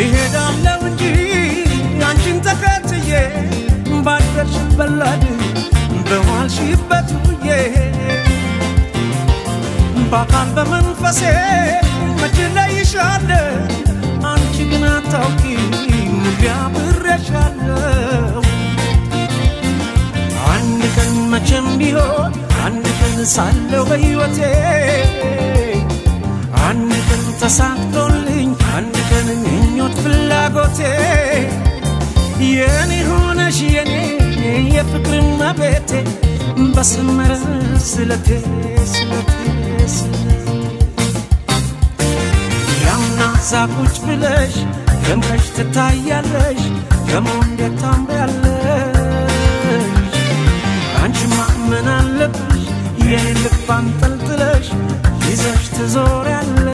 ይሄዳለው እንጂ አንቺን ተከትዬ ባደርሽ በላድ በዋልሽበት ውዬ በአካል በመንፈሴ መቼ ለይሻለሁ አንቺ ግን አታውቂም አብሬሻለሁ አንድ ቀን መቼም ቢሆን አንድ ቀን ሳለሁ በሕይወቴ አንድ ቀን ተሳክቶልኝ አንድ ቀን ምኞት ፍላጎቴ የኔ ሆነሽ የኔ የፍቅር እመቤቴ በሰመረ ስለቴ ያምና ዛቁጭ ብለሽ ደምቀሽ ትታያለሽ ደሞ እንዴት ታምሪያለሽ አንቺማ ምን አለብሽ የኔ ልብ አንጠልጥለሽ ይዘሽ ትዞሪያለሽ